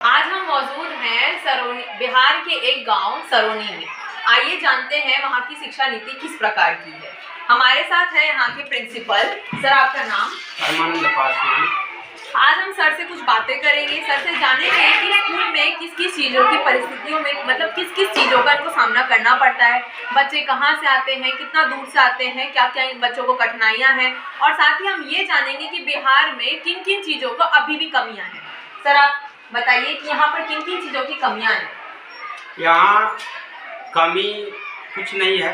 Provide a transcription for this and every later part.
आज हम मौजूद हैं सरोनी, बिहार के एक गांव सरोनी में। आइए जानते हैं वहां की शिक्षा नीति किस प्रकार की है। हमारे साथ है यहाँ के प्रिंसिपल सर, आपका नाम? परमानंद पासवान। आज हम सर से कुछ बातें करेंगे, सर से जानेंगे कि स्कूल में किस किस चीज़ों की परिस्थितियों में मतलब किस किस चीज़ों का इनको सामना करना पड़ता है, बच्चे कहाँ से आते हैं, कितना दूर से आते हैं, क्या क्या इन बच्चों को कठिनाइयाँ हैं, और साथ ही हम ये जानेंगे कि बिहार में किन किन चीज़ों को अभी भी कमियाँ हैं। सर आप बताइए कि यहाँ पर किन किन चीज़ों की कमियाँ हैं। यहाँ कमी कुछ नहीं है,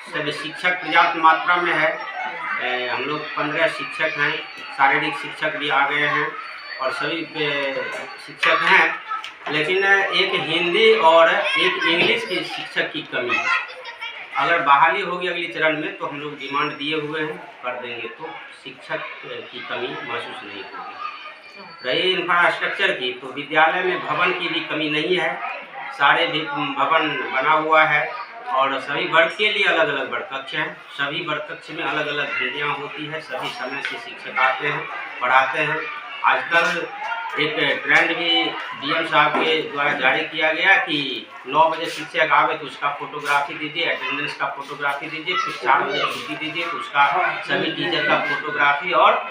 सभी शिक्षक पर्याप्त मात्रा में है। हम लोग 15 शिक्षक हैं, शारीरिक शिक्षक भी आ गए हैं और सभी शिक्षक हैं, लेकिन एक हिंदी और एक इंग्लिश की शिक्षक की कमी है। अगर बहाली होगी अगले चरण में तो हम लोग डिमांड दिए हुए हैं, कर देंगे तो शिक्षक की कमी महसूस नहीं होगी। रही इंफ्रास्ट्रक्चर की, तो विद्यालय में भवन की भी कमी नहीं है, सारे भी भवन बना हुआ है और सभी वर्ग के लिए अलग अलग वर्ग कक्ष हैं। सभी वर्ग कक्ष में अलग अलग घंटियाँ होती है, सभी समय से शिक्षक आते हैं, पढ़ाते हैं। आजकल एक ट्रेंड भी डीएम साहब के द्वारा जारी किया गया कि 9 बजे शिक्षक आवे तो उसका फोटोग्राफी दीजिए, अटेंडेंस का फोटोग्राफी दीजिए, फिर 4 बजे छुट्टी दीजिए तो उसका सभी टीचर का फोटोग्राफी और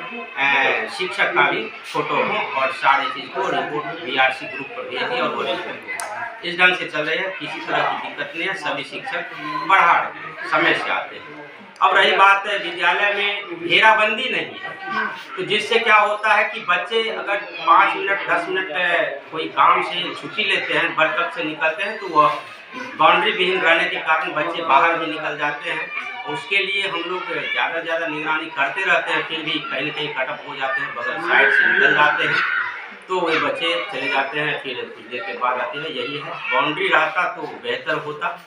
शिक्षक का भी फोटो हो और सारे चीज़ को रिपोर्ट बीआरसी ग्रुप पर भेजिए और वो इस ढंग से चल रही है। किसी तरह की दिक्कत नहीं है, सभी शिक्षक बढ़ा रहे समय से आते हैं। अब रही बात विद्यालय में घेराबंदी नहीं है, तो जिससे क्या होता है कि बच्चे अगर 5 मिनट 10 मिनट कोई काम से छुट्टी लेते हैं, वर्ग से निकलते हैं, तो वह बाउंड्री विहीन रहने के कारण बच्चे बाहर भी निकल जाते हैं। उसके लिए हम लोग ज़्यादा से ज़्यादा निगरानी करते रहते हैं, फिर भी कहीं न कहीं कटअप हो जाते हैं, बगल साइड से निकल जाते हैं, तो वे बच्चे चले जाते हैं, फिर कुछ देर के बाद आते हैं। यही है, बाउंड्री रहता तो बेहतर होता।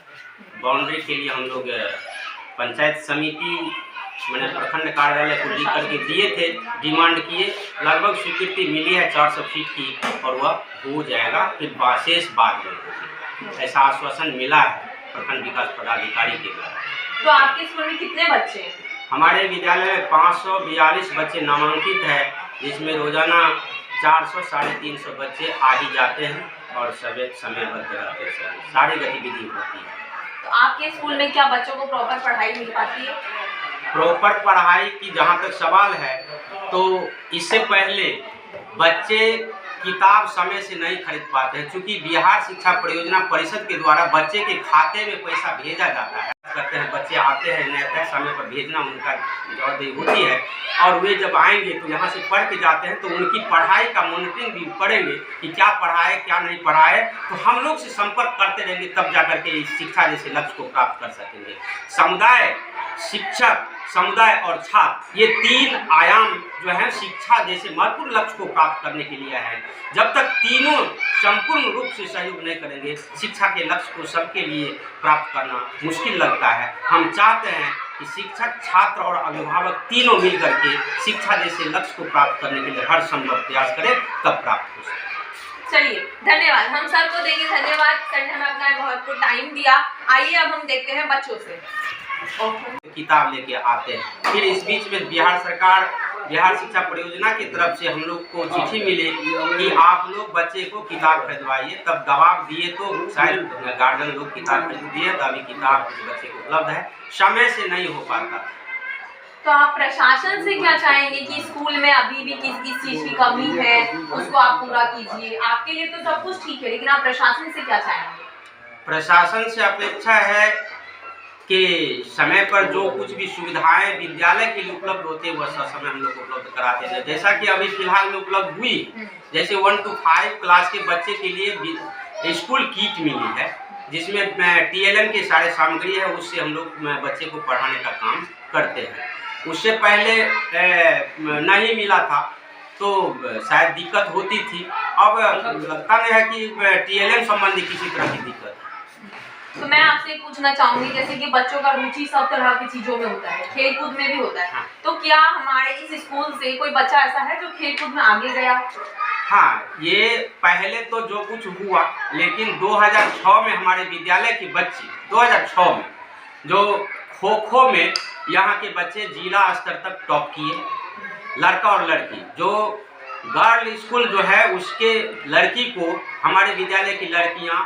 बाउंड्री के लिए हम लोग पंचायत समिति मैंने प्रखंड कार्यालय को लिख करके दिए थे, डिमांड किए, लगभग स्वीकृति मिली है 400 फीट की और वह हो जाएगा, फिर शेष बाद में होगी, ऐसा आश्वासन मिला है प्रखंड विकास पदाधिकारी के द्वारा। तो आपके स्कूल में कितने बच्चे हैं? हमारे विद्यालय में 542 बच्चे नामांकित है, जिसमें रोजाना 400 साढ़े 300 बच्चे आ ही जाते हैं और सभी समयबद्ध रहते हैं, सारी गतिविधि होती है। तो आपके स्कूल में क्या बच्चों को प्रॉपर पढ़ाई मिल पाती है? प्रॉपर पढ़ाई की जहाँ तक सवाल है, तो इससे पहले बच्चे किताब समय से नहीं खरीद पाते हैं, क्योंकि बिहार शिक्षा परियोजना परिषद के द्वारा बच्चे के खाते में पैसा भेजा जाता है। करते हैं बच्चे आते हैं, नए समय पर भेजना उनका जवाबदेही होती है, और वे जब आएंगे तो यहाँ से पढ़ के जाते हैं, तो उनकी पढ़ाई का मॉनिटरिंग भी करेंगे कि क्या पढ़ा है क्या नहीं पढ़ा है, तो हम लोग से संपर्क करते रहेंगे, तब जाकर के इस शिक्षा जैसे लक्ष्य को प्राप्त कर सकेंगे। समुदाय, शिक्षक, समुदाय और छात्र, ये 3 आयाम जो है शिक्षा जैसे महत्वपूर्ण लक्ष्य को प्राप्त करने के लिए है। जब तक तीनों संपूर्ण रूप से सहयोग नहीं करेंगे, शिक्षा के लक्ष्य को सबके लिए प्राप्त करना मुश्किल लगता है। हम चाहते हैं कि शिक्षक, छात्र और अभिभावक तीनों मिलकर के शिक्षा जैसे लक्ष्य को प्राप्त करने के लिए हर संभव प्रयास करें, तब प्राप्त हो सके। चलिए, धन्यवाद। हम सर को देंगे धन्यवाद, सर ने हमें अपना बहुत को टाइम दिया। आइए अब हम देखते हैं बच्चों से। किताब लेके आते हैं। फिर इस बीच में बिहार सरकार, बिहार शिक्षा परियोजना की तरफ से हम लोग को चिट्ठी मिली कि आप लोग बच्चे को किताब खरीदवाइए, तब दबाव दिए तो शायद गार्जियन लोग किताब खरीद दिए, तो अभी किताब बच्चे को उपलब्ध है, समय से नहीं हो पाता। तो आप प्रशासन से क्या चाहेंगे कि स्कूल में अभी भी किस किस चीज़ की कमी है, उसको आप पूरा कीजिए? आपके लिए तो सब कुछ ठीक है, लेकिन आप प्रशासन से क्या चाहेंगे? प्रशासन से अपेक्षा है कि समय पर जो कुछ भी सुविधाएं विद्यालय के लिए उपलब्ध होती है, वह समय हम लोग उपलब्ध कराते हैं। जैसा कि अभी फिलहाल में उपलब्ध हुई, जैसे 1 to 5 क्लास के बच्चे के लिए स्कूल किट मिली है, जिसमें TLM की सारे सामग्री है, उससे हम लोग बच्चे को पढ़ाने का काम करते हैं। उससे पहले नहीं मिला था तो शायद दिक्कत होती थी, अब लगता नहीं है कि TLM संबंधी किसी तरह की दिक्कत है। तो मैं आपसे पूछना चाहूंगी, जैसे कि बच्चों का रुचि सब तरह की चीजों में होता है, खेल कूद में भी होता है, तो क्या हमारे इस स्कूल से कोई बच्चा ऐसा है जो खेल कूद में आगे गया? हाँ, ये पहले तो जो कुछ हुआ, लेकिन 2006 में हमारे विद्यालय के बच्चे 2006 में जो खो-खो में यहाँ के बच्चे जिला स्तर तक टॉप किए, लड़का और लड़की, जो गर्ल स्कूल जो है उसके लड़की को हमारे विद्यालय की लड़कियां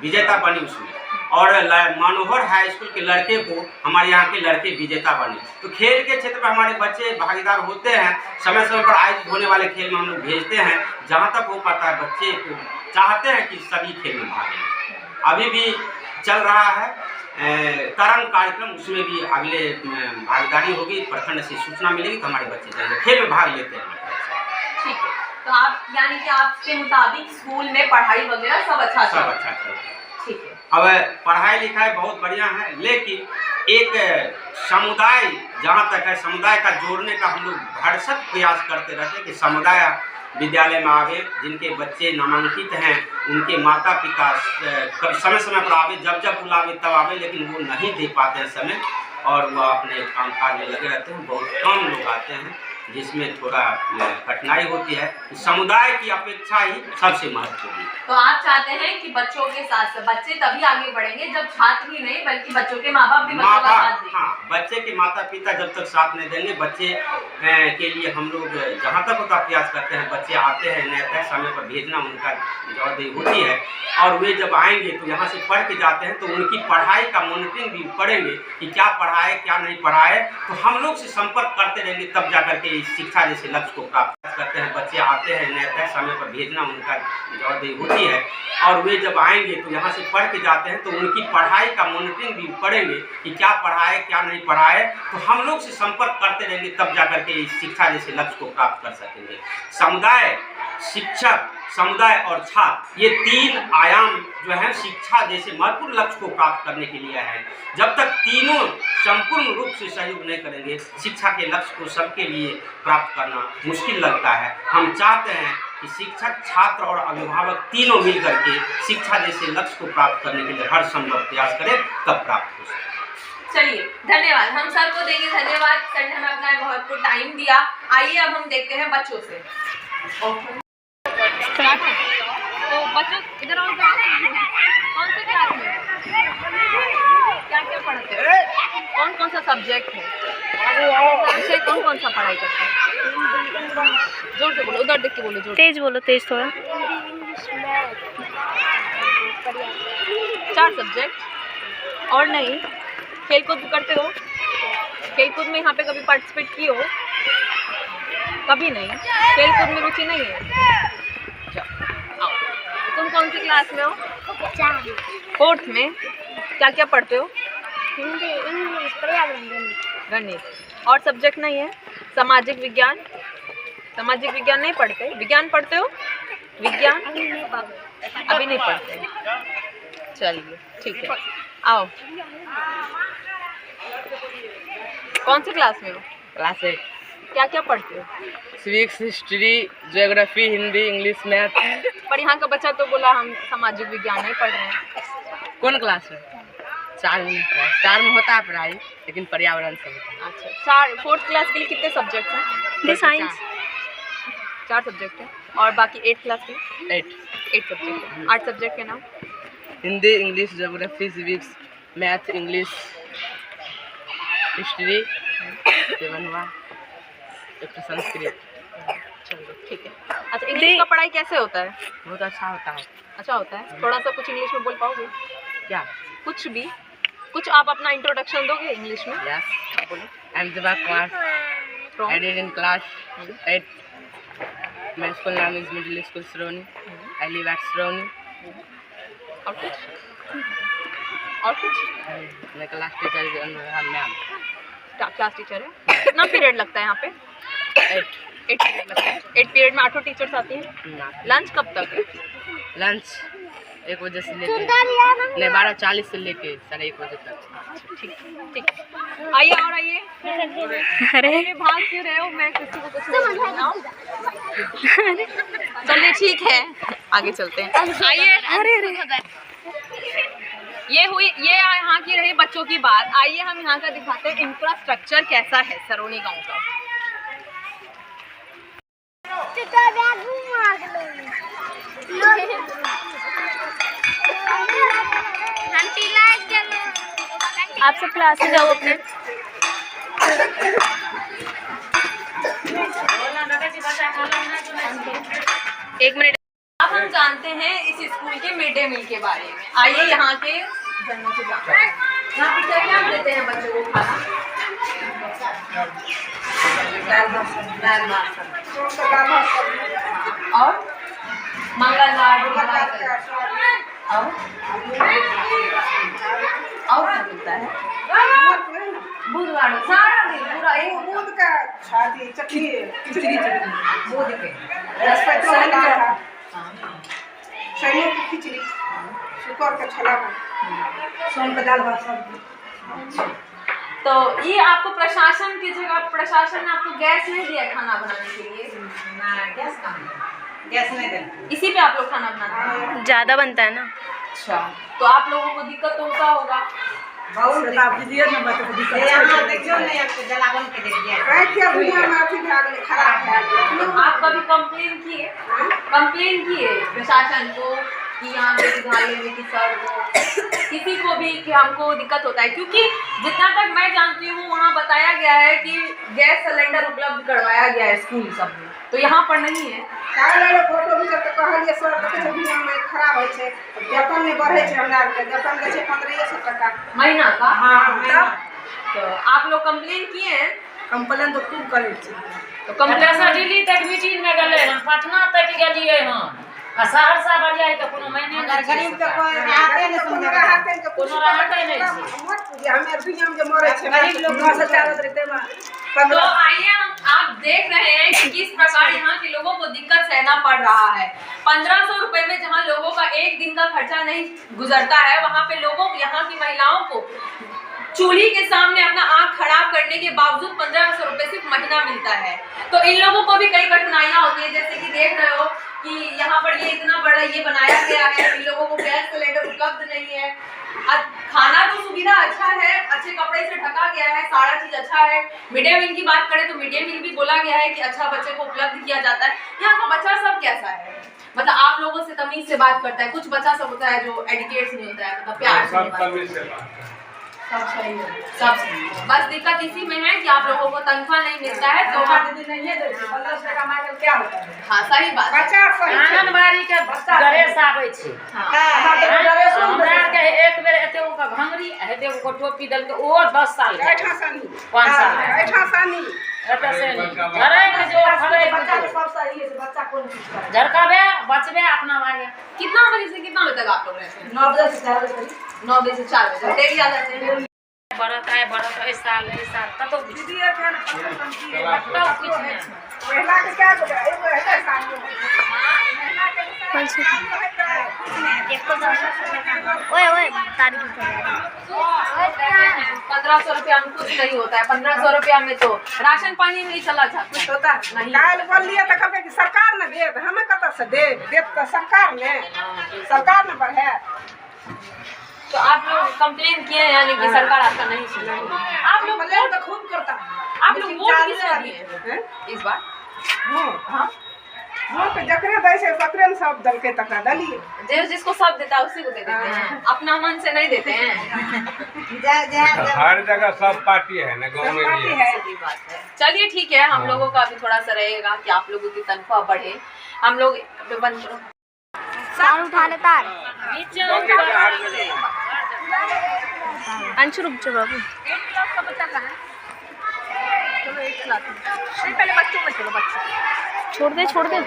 विजेता बनी उसमें, और मनोहर हाई स्कूल के लड़के को हमारे यहाँ के लड़के विजेता बने। तो खेल के क्षेत्र में हमारे बच्चे भागीदार होते हैं, समय समय पर आयोजित होने वाले खेल में हम लोग भेजते हैं। जहाँ तक हो पाता है बच्चे को चाहते हैं कि सभी खेल में भाग लें। अभी भी चल रहा है तरंग कार्यक्रम, उसमें भी अगले भागीदारी होगी, प्रखंड से सूचना मिलेगी तो हमारे बच्चे जाएंगे, खेल में भाग लेते हैं। ठीक है, तो आप यानी कि आपके मुताबिक स्कूल में पढ़ाई वगैरह सब अच्छा सब अच्छा चल। ठीक है। अब पढ़ाई लिखाई बहुत बढ़िया है, लेकिन एक समुदाय जहाँ तक है, समुदाय का जोड़ने का हम लोग भरसक प्रयास करते रहते हैं कि समुदाय विद्यालय में आवे, जिनके बच्चे नामांकित हैं उनके माता पिता समय समय पर आवे, जब जब बुलावे तब आवे, लेकिन वो नहीं दे पाते हैं समय, और वह अपने कामकाज में लगे रहते हैं। बहुत कम लोग आते हैं, जिसमें थोड़ा कठिनाई होती है। समुदाय की अपेक्षा ही सबसे महत्वपूर्ण है। तो आप चाहते हैं कि बच्चों के साथ बच्चे तभी आगे बढ़ेंगे जब छात्र ही नहीं बल्कि बच्चों के माँ बाप भी बच्चों का साथ देंगे। हाँ, बच्चे के माता पिता जब तक साथ नहीं देंगे, बच्चे के लिए हम लोग जहाँ तक होता प्रयास करते हैं। बच्चे आते हैं, नए समय पर भेजना उनका जवाबदेही होती है, और वे जब आएंगे तो यहाँ से पढ़ के जाते हैं, तो उनकी पढ़ाई का मॉनिटरिंग भी करेंगे कि क्या पढ़ा है क्या नहीं पढ़ा है। तो हम लोग से संपर्क करते रहेंगे, तब जाकर के शिक्षा जैसे लक्ष्य को प्राप्त करते हैं। बच्चे आते हैं, नए समय पर भेजना उनका जवाबदेही होती है, और वे जब आएंगे तो यहाँ से पढ़ के जाते हैं, तो उनकी पढ़ाई का मॉनिटरिंग भी करेंगे कि क्या पढ़ा है क्या नहीं पढ़ा है। तो हम लोग से संपर्क करते रहेंगे, तब जाकर के शिक्षा जैसे लक्ष्य को प्राप्त कर सकेंगे। समुदाय, शिक्षक, समुदाय और छात्र, ये तीन आयाम जो है शिक्षा जैसे महत्वपूर्ण लक्ष्य को प्राप्त करने के लिए है। जब तक तीनों संपूर्ण रूप से सहयोग नहीं करेंगे, शिक्षा के लक्ष्य को सबके लिए प्राप्त करना मुश्किल लगता है। हम चाहते हैं कि शिक्षक, छात्र और अभिभावक तीनों मिलकर के शिक्षा जैसे लक्ष्य को प्राप्त करने के लिए हर संभव प्रयास करें, तब प्राप्त हो सके। चलिए, धन्यवाद। हम सर को देंगे धन्यवाद, सर ने हमें अपना बहुत को टाइम दिया। आइए अब हम देखते हैं बच्चों से। तो बच्चों इधर आओ, कौन से क्लास में क्या क्या पढ़ते हो, कौन कौन सा सब्जेक्ट है, विषय कौन कौन सा पढ़ाई करते हैं? जोर से बोलो, उधर देख के बोलो, जोर तेज बोलो, तेज थोड़ा। 4 सब्जेक्ट और नहीं? खेलकूद करते हो? खेलकूद में यहाँ पे कभी पार्टिसिपेट की हो? कभी नहीं? खेलकूद में रुचि नहीं है? तुम कौन सी क्लास में हो? 4th में। क्या क्या पढ़ते हो? हिंदी, इंग्लिश, पर्यावरण, गणित। और सब्जेक्ट नहीं है? सामाजिक विज्ञान? सामाजिक विज्ञान नहीं पढ़ते? विज्ञान पढ़ते हो? विज्ञान अभी नहीं पढ़ते। चलिए, ठीक है, आओ। कौन सी क्लास में हो? क्लास 8। क्या क्या पढ़ते हो? Civics, history, geography, Hindi, English, math. पर यहाँ का बच्चा तो बोला हम सामाजिक विज्ञान नहीं पढ़ रहे हैं। कौन क्लास में? 4 में होता है पढ़ाई, लेकिन पर्यावरण से होता है। अच्छा, 4th क्लास के लिए कितने सब्जेक्ट हैं? साइंस 4 सब्जेक्ट हैं। और बाकी 8th क्लास के? 8 सब्जेक्ट हैं। 8 सब्जेक्ट के नाम? Hindi, English, geography, civics, math, English, history, 7 हुआ, एक तो संस्कृत। चलिए, ठीक है। अच्छा, इंग्लिश का पढ़ाई कैसे होता है? बहुत अच्छा होता है। अच्छा होता है? थोड़ा सा कुछ इंग्लिश में बोल पाओगे? क्या? कुछ भी, कुछ आप अपना इंट्रोडक्शन दोगे इंग्लिश में? यस, बोलो। I am Diwakar Kumar, From? I did in class 8। My school नाम is middle school Shroni, I live at Shroni. और कुछ? और कुछ? मैं class teacher is Anurag ma'am. Class teacher है। कितना पीरियड लगता है यहाँ पे? 8 पीरियड लगता है। 8 पीरियड में 8 टीचर्स आती हैं। ना। लंच कब तक है? लंच 1 बजे से लेके नहीं 12:40 से लेके 1:30 बजे तक। ठीक ठीक। आइए और आइए। अरे भाग क्यों रहे हो? मैं किसी को कुछ नहीं बताऊं। चलिए, ठीक है, आगे चलते हैं। आइए। अरे ये यहाँ की रही बच्चों की बात। आइए हम यहाँ का दिखाते हैं इंफ्रास्ट्रक्चर कैसा है सरौनी गांव का। आप सब क्लास में जाओ अपने। एक मिनट। अब हम जानते हैं इस स्कूल के मिड डे मील के बारे में। आइए यहाँ के जनों से जानते हैं। यहाँ पे क्या क्या देते हैं बच्चों को खाना? दाल भात सब्जी। और मंगलवार बुधवार और क्या मिलता है? बुधवार सारा दिन पूरा एक दूध का छाती चटनी खिचड़ी बुध के शनियों की खिचड़ी शुक्र का छोला सोम का दाल भात सब्जी। तो ये आपको प्रशासन की जगह प्रशासन ने आपको गैस नहीं दिया खाना बनाने के लिए? गैस नहीं देना, इसी पे आप लोग खाना बनाते हैं? ज्यादा बनता है ना। अच्छा, तो आप लोगों को दिक्कत तो होता होगा। बहुत आप दीजिए ना मत देखियो नहीं आपके जलावन के देख दिया है क्या दुनिया में अभी भाग ले खराब है। आप कभी कंप्लेन किए प्रशासन को कि यहाँ पे विद्यालय में कि सर को किसी को भी कि हमको दिक्कत होता है? क्योंकि जितना तक मैं जानती हूँ वहाँ बताया गया है कि गैस सिलेंडर उपलब्ध करवाया गया है स्कूल सब में, तो यहाँ पर नहीं है। फोटो भी तो कहलिए सर दुनिया में खराब है छे, वेतन नहीं बढ़े छे, हमरा के वेतन दे छे 1500 टका महीना का। हाँ तब तो आप लोग कंप्लेन किए हैं? कंप्लेन तो खूब करे छे। तो कंप्लेन दिल्ली तक मीटिंग में गए हम, पटना तक गेलिए हम, आ सहरसा बढ़िया है तो कोनो महीने में गरीब के कोई राहते नहीं सुन राहते के कोनो राहते नहीं छै। मत पूछिए हमें दुनिया में जो मरे छे गरीब लोग 9 चावत रहते में। तो आइए आप देख रहे हैं कि किस प्रकार यहाँ के लोगों को दिक्कत सहना पड़ रहा है। 1500 रुपए में जहाँ लोगों का एक दिन का खर्चा नहीं गुजरता है, वहाँ पे लोगों यहाँ की महिलाओं को चूल्ही के सामने अपना आँख खराब करने के बावजूद 1500 रुपए सिर्फ महीना मिलता है। तो इन लोगों को भी कई कठिनाइयाँ होती है, जैसे कि देख रहे हो कि यहाँ पर ये इतना बड़ा ये बनाया गया है, इन लोगों को गैस सिलेंडर उपलब्ध नहीं है। खाना तो सुविधा अच्छा है, अच्छे कपड़े से ढका गया है, सारा चीज अच्छा है। मिड डे मील की बात करें तो मिड डे मील भी बोला गया है कि अच्छा बच्चे को उपलब्ध किया जाता है। यहाँ का बच्चा सब कैसा है? मतलब आप लोगों से तमीज से बात करता है? कुछ बच्चा सब होता है जो एडिकेट नहीं होता है, मतलब प्यार से सब सही है, सब सही है। बस दिक्कत इसी में है कि आप लोगों को तनख्वाह नहीं मिलता है। तो नहीं है 1500 टका मांगे क्या होता है? हाँ सही बात है। बच्चा आंगनबाड़ी के गणेश आबै छै, हमरा के एक बेर एते ओका घंगरी हेते ओको टोपी देल के ओ 10 साल के 8 साल 5 साल ऐठा सानी एते से घरे में जो खड़े बच्चा सब सही है, बच्चा कौन चीज करे? झरकाबे बचबे अपना मांगे। कितना बजे से कितना बजे तक आप लोग रहते हैं? 9 बजे से 4 बजे 9 बजे से 4 बजे डेली आ जाते हैं। बरत इस साल कतो कुछ दीदी है क्या समझी है कतो कुछ नहीं। महिला के क्या होगा? एगो है सानी महिला के कौन सी? ओए ओए तारीख 1500 रुपया में कुछ नहीं होता है। 1500 रुपया में तो राशन पानी नहीं चला था, कुछ होता नहीं। काल बोलिए तो कहबे कि सरकार ने दे, हमें कत से दे तो सरकार ने बढ़े। तो आप लोग कंप्लेन किए हैं, यानी कि सरकार आपका नहीं सुन रही है। आप लोग कंप्लेन तो खूब करता है। आप लोग वोट किसको दिए हैं इस बार? हाँ वोट जकरे दै छै सकरे ने सब दल के तका दलिए, जिसको सब देता है उसी को दे देते हैं, अपना मन से नहीं देते हैं। हर जगह सब पार्टी है ना, गाँव में भी है। सही बात है। चलिए ठीक है, हम लोगों का भी थोड़ा सा रहेगा कि आप लोगों की तनख्वाह बढ़े। हम लोग बंद करो, तार उठा ले तार। अंशु रुक जाओ बाबू। चलो 8 क्लास में पहले बच्चों में चलो, बच्चे छोड़ दे छोड़ दे।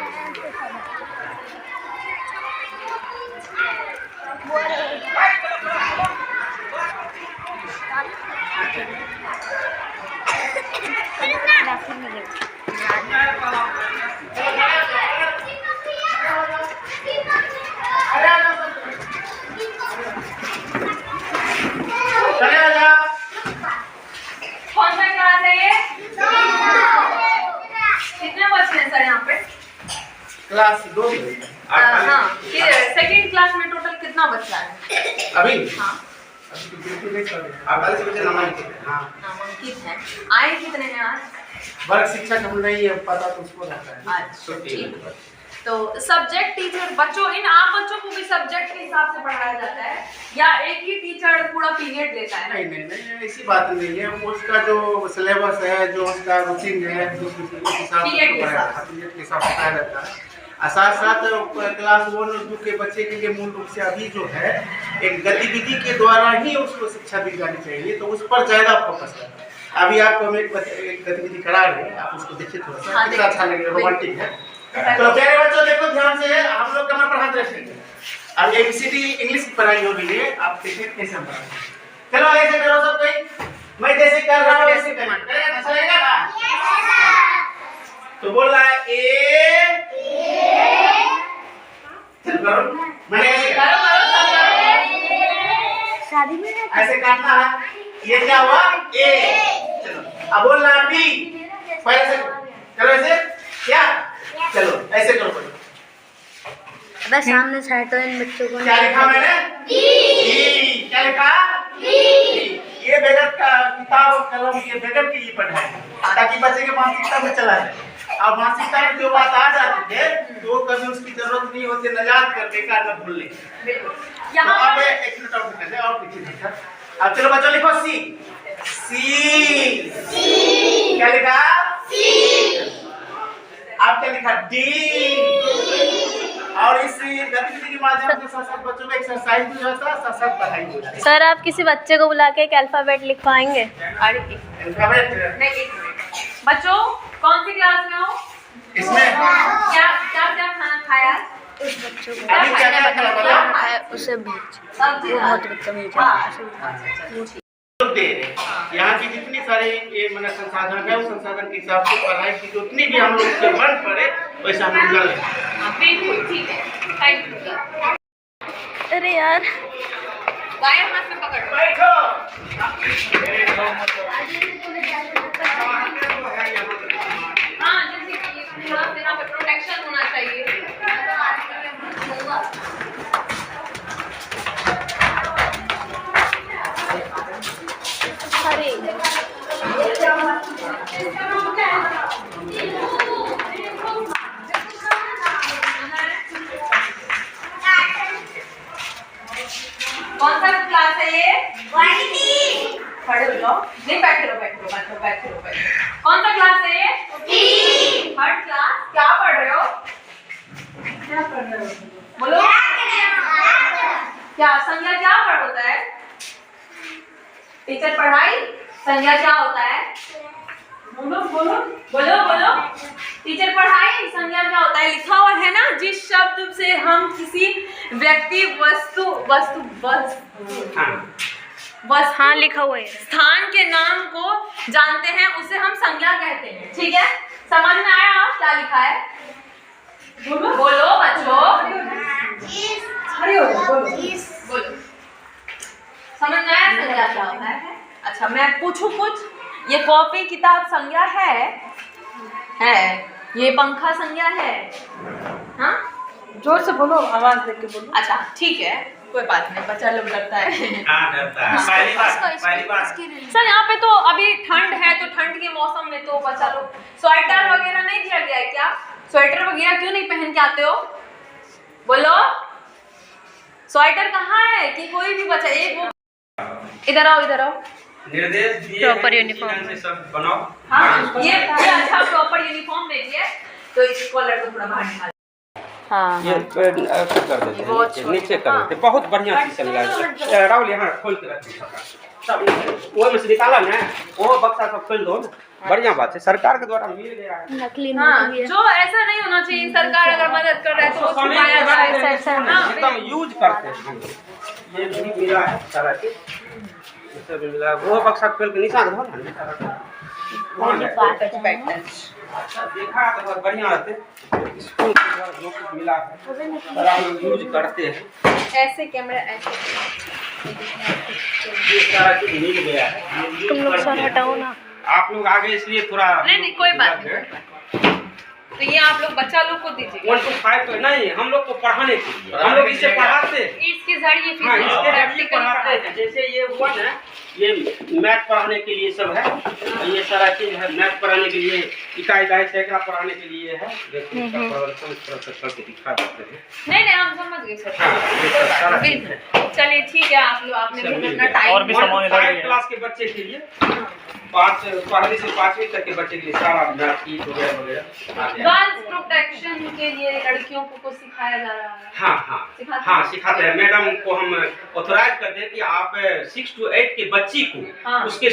कौन सा क्लास है ये? कितने बच्चे हैं सर यहाँ पे? क्लास 2 हाँ, सेकंड क्लास में टोटल कितना बच्चा है? अभी हाँ 48 बच्चे नामांकित हैं। हाँ नामांकित हैं। आए कितने हैं आज? वर्ग शिक्षक हम नहीं है पता, तो उसको रहता है। अच्छा ठीक है। तो सब्जेक्ट टीचर बच्चों, इन आप बच्चों को भी सब्जेक्ट के हिसाब से पढ़ाया जाता है या एक ही टीचर पूरा पीरियड लेता है? नहीं ऐसी बात नहीं है। उसका जो सिलेबस है, जो उसका रूटीन है, उस हिसाब से पढ़ाया जाता है। और साथ साथ क्लास 1 और 2 के बच्चे के लिए मूल रूप से अभी जो है एक गतिविधि के द्वारा ही उसको शिक्षा दी जानी चाहिए, तो उस पर ज़्यादा फोकस है। अभी आपको हम एक गतिविधि करा रहे हैं, आप उसको देखिए थोड़ा सा, कितना अच्छा लगेगा, रोमांटिक है। तो प्यारे बच्चों देखो ध्यान से, हम लोग कमर पर हाथ रखेंगे। अब ABCD इंग्लिश की पढ़ाई हो रही है, आप देखिए कैसे हम पढ़ाएंगे। चलो ऐसे करो सब कोई, मैं जैसे कर रहा हूँ वैसे करें, अच्छा लगेगा ना? तो बोल रहा है ए, चलो करो, मैंने ऐसे शादी में ऐसे काटना है, ये क्या हुआ ए। चलो अब बोल रहा है बी, पहले से चलो ऐसे क्या, चलो ऐसे करो पहले। अबे सामने से हटो इन बच्चों को। क्या लिखा मैंने? डी। क्या लिखा? डी। ये बगैर का किताब और कलम के बगैर के लिए पढ़ाई, ताकि बच्चे के मानसिकता में चला जाए। अब मानसिकता में जो बात आ जाती है तो कभी उसकी जरूरत नहीं होती न याद करने का न भूलने का। तो अब एक मिनट और कर दे और पीछे। अब चलो बच्चों लिखो सी। सी। क्या लिखा? सी। आप क्या लिखा? डी। और इस गतिविधि के माध्यम से साथ बच्चों में एक्सरसाइज भी होता है, साथ पढ़ाई भी होती है। सर आप किसी बच्चे को बुला के एक अल्फाबेट लिखवाएंगे? अल्फाबेट नहीं, एक मिनट। बच्चों कौन सी क्लास में हो? इसमें क्या खाना खाया? उस बच्चों को अभी क्या क्या खाना बना है उसे भेज, सब्जी वो बहुत बदतमीज है। दे यहाँ की जितनी सारी ये मतलब संसाधन है, उस संसाधन के हिसाब से पढ़ाई की जितनी भी हम लोग से बन पड़े वैसा हम कर लें। बिल्कुल ठीक है, थैंक यू। अरे यार बाएं हाथ में पकड़ो। बैठो। हाँ, जैसे थोड़ा सा पे प्रोटेक्शन होना चाहिए। कौन सा क्लास है ये? खड़े हो जाओ, नहीं बैठे रहो। कौन सा क्लास है ये? Third class. क्या पढ़ रहे हो? बोलो क्या संज्ञा क्या पढ़ होता है? टीचर पढ़ाई, संज्ञा क्या होता है? बोलो टीचर पढ़ाई, संज्ञा क्या होता है? लिखा हुआ है ना, जिस शब्द से हम किसी व्यक्ति हाँ लिखा हुआ है। स्थान के नाम को जानते हैं उसे हम संज्ञा कहते हैं। ठीक है, समझ में आया क्या लिखा है? बोलो बच्चों, बोलो। समझ में आया संज्ञा क्या होता है? अच्छा मैं पूछूं कुछ? ये कॉपी किताब संज्ञा है ये पंखा संज्ञा है? हाँ जोर से बोलो, आवाज देके बोलो। अच्छा ठीक है, कोई बात नहीं, बच्चा लोग डरता है। डरता है। पहली बार सर यहाँ पे तो अभी ठंड है, तो ठंड के मौसम में तो बच्चा लोग स्वेटर वगैरह नहीं दिया गया है क्या? स्वेटर वगैरह क्यों नहीं पहन के आते हो? बोलो स्वेटर कहाँ है? कि कोई भी बच्चा एक वो इधर आओ। निर्देश दिए प्रॉपर हैं, यूनिफॉर्म इसी ढंग से सब बनाओ। हाँ ये अच्छा प्रॉपर यूनिफॉर्म दे दिया, तो इस कॉलर को थोड़ा बाहर निकाल। हाँ ये कर देते हैं, नीचे कर देते हैं, बहुत बढ़िया चीज समझा। राहुल यहाँ खोल के रखिए सब, वो में से निकाला ना, वो बक्सा सब खोल दो ना, बढ़िया बात है, सरकार के द्वारा मिल गया है। नकली हाँ, जो ऐसा नहीं होना चाहिए, सरकार अगर मदद कर रहा है तो वो छुपाया जाए। हाँ, एकदम यूज करते हैं। ये भी मिला है सारा चीज, इससे भी मिला, वो बक्सा खोल के निशान धो ना। अच्छा देखा तो बहुत बढ़िया रहते, स्कूल के द्वारा जो कुछ मिला है सारा हम यूज करते हैं। ऐसे कैमरा ऐसे ये सारा चीज मिल गया है, ये यूज तुम लोग करते सर हैं। हटाओ ना। आप लोग आगे इसलिए थोड़ा नहीं कोई बात नहीं, तो ये आप लोग बच्चा लोग को दीजिए। 1 to 5 तो नहीं, हम लोग को पढ़ाने के लिए, हम लोग इसे पढ़ाते हैं। इसके जरिए हाँ, इसके जरिए प्रैक्टिकल पढ़ाते हैं। जैसे ये हुआ ना, ये मैथ पढ़ाने के लिए सब है, ये सारा चीज है मैथ पढ़ाने के लिए, इकाई सैकड़ा पढ़ाने के लिए है। देखो इसका प्रदर्शन करके दिखा देते हैं। नहीं हम समझ गए सर। हाँ, ये सब सारा चीज है। चलिए ठीक है, आप लोग आपने भी अपना टाइम और भी 1 to 5 क्लास के बच्चे के लिए पहली से 5वीं तक के बच्चे के लिए सारा मैथ की वगैरह वगैरह आ गया। गर्ल्स प्रोटेक्शन के लिए लड़कियों को कुछ सिखाया जा रहा है। हाँ सिखाते हैं। मैडम को हम ऑथोराइज करते हैं कि आप 6 to 8 के बच्ची को हाँ। उसके